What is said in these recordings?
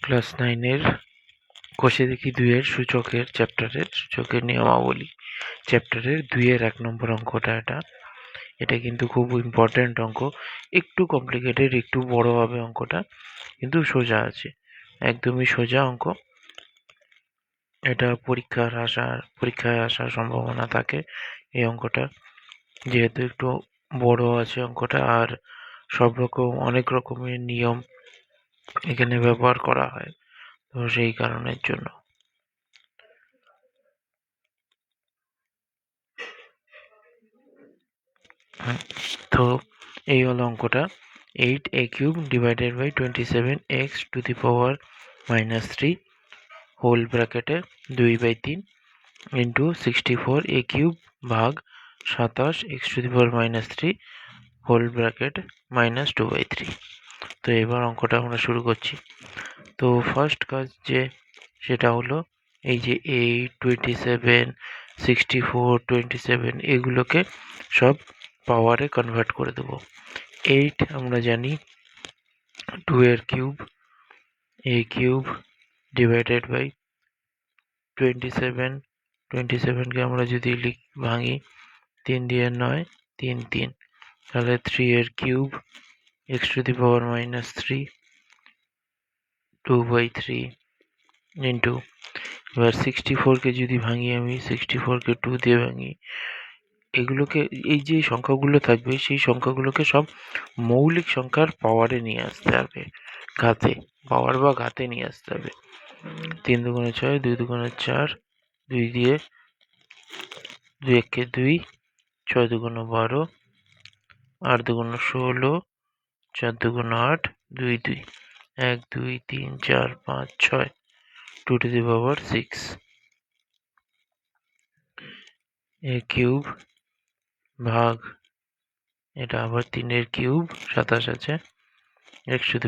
Class 9-এর কষে দেখি 2-এর সূচকের নিয়মাবলী চ্যাপ্টারের 2-এর 1 নম্বর অঙ্কটা এটা কিন্তু খুব ইম্পর্ট্যান্ট অঙ্ক। একটু কমপ্লিকেটেড, একটু বড় হবে অঙ্কটা, কিন্তু সোজা আছে, একদমই সোজা অঙ্ক। এটা পরীক্ষায় আসার সম্ভাবনা থাকে এই অঙ্কটা, যেহেতু একটু বড় আছে অঙ্কটা, আর অনেক রকমের নিয়ম এখানে ব্যবহার করা হয়, তো সেই কারণের জন্য। তো এই হলো অঙ্কটা, 8a³ divided by 27x⁻³ whole ব্র্যাকেটে 2/3 ইন্টু 64a³ ভাগ 27x⁻³ হোল ব্র্যাকেট -2/3। তো এবার অঙ্কটা আমরা শুরু করছি। তো ফার্স্ট কাজ সেটা হলো এই যে 8, 27, 64, 27 এগুলোকে সব পাওয়ারে কনভার্ট করে দেবো। 8 আমরা জানি 2-এর কিউব, a³ ডিভাইডেড বাই 27কে আমরা যদি ভাঙি 3 দিয়ে 9, 3 3, তাহলে 3-এর কিউব x⁻³ 2/3 ইন্টু, এবার 64কে যদি ভাঙি, আমি 64কে 2 দিয়ে ভাঙি, এগুলোকে এই যে সংখ্যাগুলো থাকবে সেই সংখ্যাগুলোকে সব মৌলিক সংখ্যার পাওয়ারে নিয়ে আসতে হবে, পাওয়ার বা ঘাতে নিয়ে আসতে হবে। 3 দুগুণে 6, 2 দুগুণে 4, 2 দিয়ে 2 একে 2, 6 দুগুণে 12, 8 দুগুণে 16, 4 দুগুণে 8, 2 2, 1 2 3 4 5 6, 2⁶ a³ ভাগ, এটা আবার 3-এর কিউব 27 আছে, x⁻³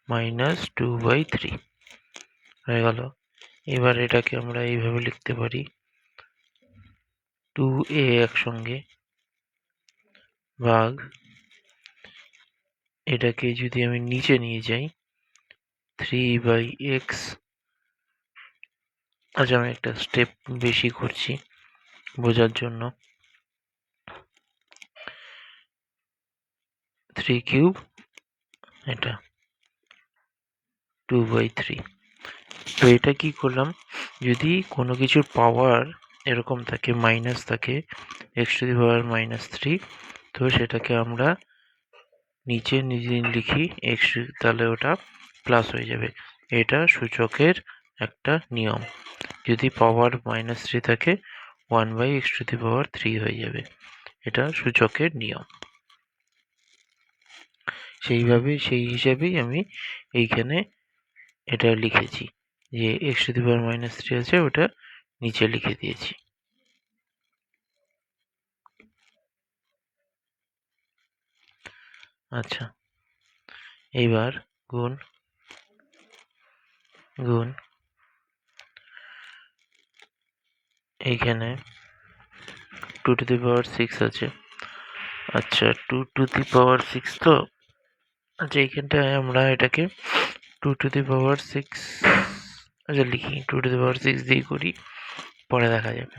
-2/3 হয়ে গেল। এবার এটাকে আমরা এইভাবে লিখতে পারি, 2a একসঙ্গে ভাগ, এটাকে যদি আমি নিচে নিয়ে যাই 3/x, আচ্ছা আমি একটা স্টেপ বেশি করছি বোঝার জন্য, 3³ এটা 2/3। তো এটা কি করলাম, যদি কোনো কিছুর পাওয়ার এরকম থাকে, মাইনাস থাকে x⁻³ তো সেটাকে আমরা নিচে লিখি x, তাহলে ওটা প্লাস হয়ে যাবে। এটা সূচকের একটা নিয়ম, যদি পাওয়ার -3 থাকে 1/x⁻³ হয়ে যাবে, এটা সূচকের নিয়ম। সেই হিসাবেই আমি এইখানে এটা লিখেছি, যে x⁻³ আছে ওটা নিচে লিখে দিয়েছি। আচ্ছা, এইবার গুণ এইখানে 2⁶ আছে, আচ্ছা 2⁶ তো, আচ্ছা এইখানটায় আমরা এটাকে 2⁶, আচ্ছা লিখি 2⁶ দিয়ে করি, পরে দেখা যাবে।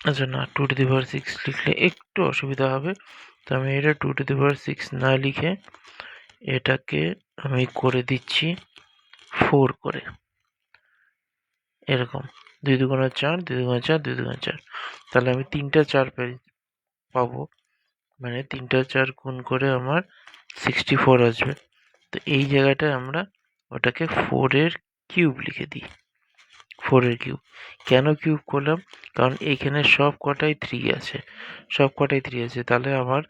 আচ্ছা না, 2⁶ লিখলে একটু অসুবিধা হবে, তো আমি এটা 2⁶ না লিখে এটাকে আমি করে দিচ্ছি 4 করে, এরকম 2 দুগুণে 4, 2 দুগুণে 4, 2 দুগুণে 4, তাহলে আমি 3টা 4 পাবো, মানে 3টা 4 গুণ করে আমার 64 আসবে। তো এই জায়গাটায় আমরা ওটাকে 4-এর কিউব লিখে দিই, 4-এর কিউব। কেন কিউব করলাম, কারণ এইখানে সব কটাই 3 আছে, তাহলে আমার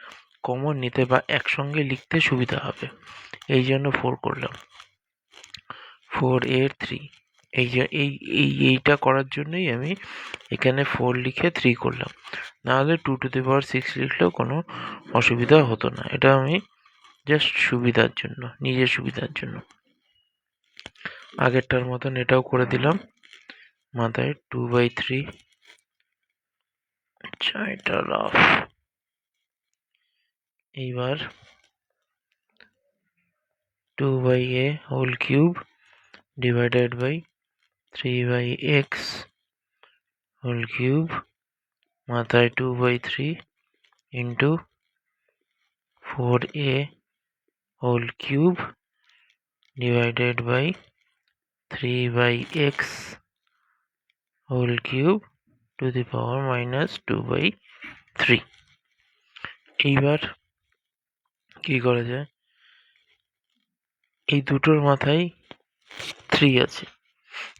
কমন নিতে বা একসঙ্গে লিখতে সুবিধা হবে, এই জন্য 4 করলাম, 4-এর 3। এইটা করার জন্যই আমি এখানে 4 লিখে 3 করলাম, নাহলে 2⁶ লিখলেও কোনো অসুবিধা হতো না। এটা আমি জাস্ট সুবিধার জন্য, নিজের সুবিধার জন্য আগেরটার মতন এটাও করে দিলাম, মাথায় 2/3, আচ্ছা এটা রাফ। এইবার 2/a whole cube divided by 3/x whole cube মাথায় 2/3 into 4a whole cube divided by 3/x whole cube to the power minus 2/3। এইবার কি করা যায়, এই দুটোর মাথায় 3 আছে,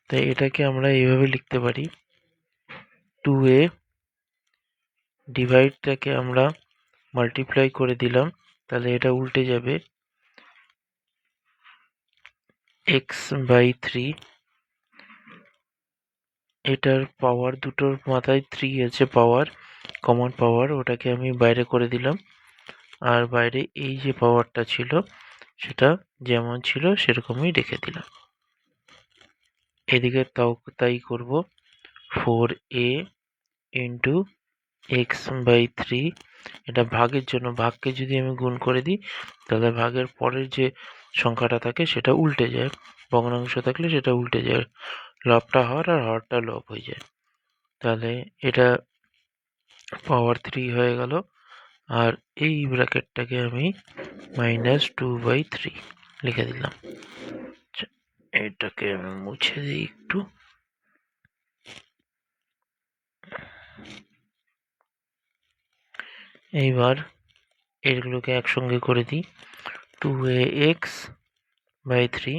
তাই এটাকে আমরা এইভাবে লিখতে পারি 2a ডিভাইডটাকে আমরা মাল্টিপ্লাই করে দিলাম, তাহলে এটা উল্টে যাবে x/3। এটার পাওয়ার দুটোর মাথায় 3 আছে, পাওয়ার কমন পাওয়ার, ওটাকে আমি বাইরে করে দিলাম। আর বাইরে এই যে পাওয়ারটা ছিল সেটা যেমন ছিল সেরকমই রেখে দিলাম। এদিকে তাই করব 4a ইন্টু x/3। এটা ভাগের জন্য, ভাগকে যদি আমি গুণ করে দিই তাহলে ভাগের পরের যে সংখ্যাটা থাকে সেটা উল্টে যায়, ভগ্নাংশ থাকলে সেটা উল্টে যায়, লবটা হর আর হরটা লব হয়ে যায়। তাহলে এটা পাওয়ার 3 হয়ে গেল, আর এই ব্র্যাকেটটাকে আমি -2/3 লিখে দিলাম। এটাকে আমি মুছে দিই একটু। এইবার এগুলোকে একসঙ্গে করে দিই 2ax/3।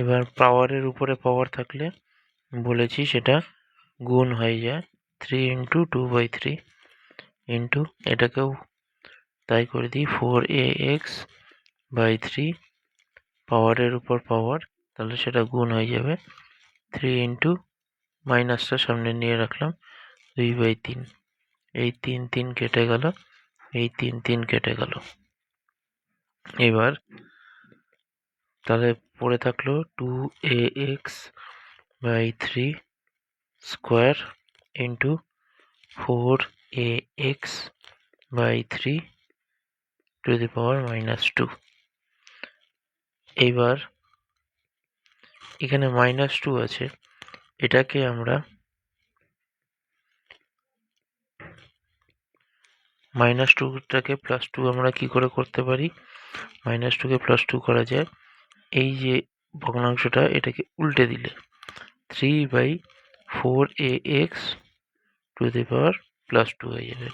এবার পাওয়ারের উপরে পাওয়ার থাকলে বলেছি সেটা গুণ হয়ে যায়, 3 into 2/3 ইন্টু এটাকেও তাই করে দিই 4ax/3। পাওয়ারের উপর পাওয়ার, তাহলে সেটা গুণ হয়ে যাবে 3 ইন্টু মাইনাসটা সামনে নিয়ে রাখলাম 2/3। এই 3 কেটে গেল, এই 3 কেটে গেল। এবার তাহলে পড়ে থাকলো 2ax/3 square into 4ax/3 to the power -2। এইবার এখানে -2 আছে, এটাকে আমরা -2টাকে +2 আমরা কি করে করতে পারি, -2কে +2 করা যায় এই যে ভগ্নাংশটা, এটাকে উল্টে দিলে 3/4ax টু দি পাওয়ার +2 হয়ে যাবে।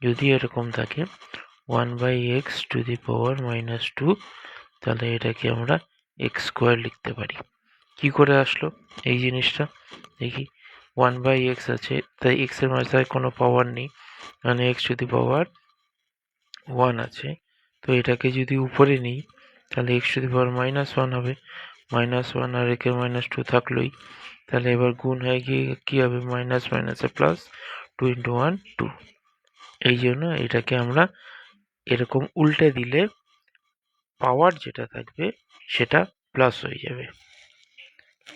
যদি এরকম থাকে 1/x টু দি পাওয়ার -2, তাহলে এটাকে আমরা x² লিখতে পারি। কি করে আসলো এই জিনিসটা দেখি, 1/x আছে, তাই x এর মাথায় কোনো পাওয়ার নেই, মানে x টু দি পাওয়ার 1 আছে। তো এটাকে যদি উপরে নিই তাহলে x টু দি পাওয়ার -1 হবে, -1 আর একে -2 থাকলোই, তাহলে এবার গুণ হয়ে গিয়ে কি হবে, মাইনাস মাইনাসে প্লাস, 2 into 1 2। এই জন্য এটাকে আমরা এরকম উল্টে দিলে পাওয়ার যেটা থাকবে সেটা প্লাস হয়ে যাবে।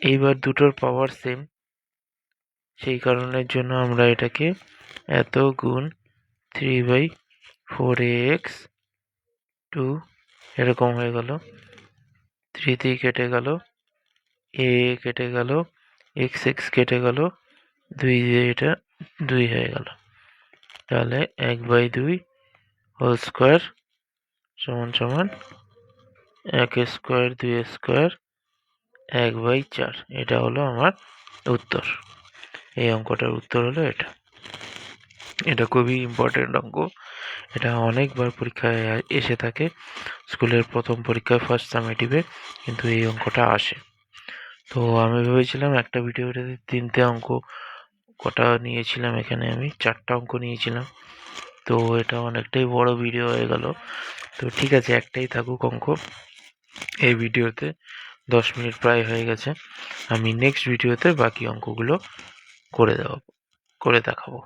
এইবার দুটোর পাওয়ার সেম, সেই কারণের জন্য আমরা এটাকে এত গুণ 3/4ax 2 এরকম হয়ে গেল, 3 কেটে গেল, a কেটে গেল, x কেটে গেল, 2 দিয়ে এটা 2 হয়ে গেল। তাহলে 1/2 হোল স্কোয়ার সমান 1² 2² 1/4। এটা হলো আমার উত্তর। এই অঙ্কটার উত্তর হলো এটা। এটা খুবই ইম্পর্টেন্ট অঙ্ক, এটা অনেকবার পরীক্ষায় এসে থাকে, স্কুলের প্রথম পরীক্ষায় ফার্স্ট সামেটিভে কিন্তু এই অঙ্কটা আসে। তো আমি ভেবেছিলাম একটা ভিডিওতে 3টে অঙ্ক কটা নিয়েছিলাম, এখানে আমি 4টা অঙ্ক নিয়েছিলাম, তো এটা অনেকটাই বড় ভিডিও হয়ে গেল। তো ঠিক আছে, একটাই থাকুক অঙ্ক। এই ভিডিওতে 10 মিনিট প্রায় হয়ে গেছে, আমি নেক্সট ভিডিওতে বাকি অঙ্কগুলো করে দেখাবো।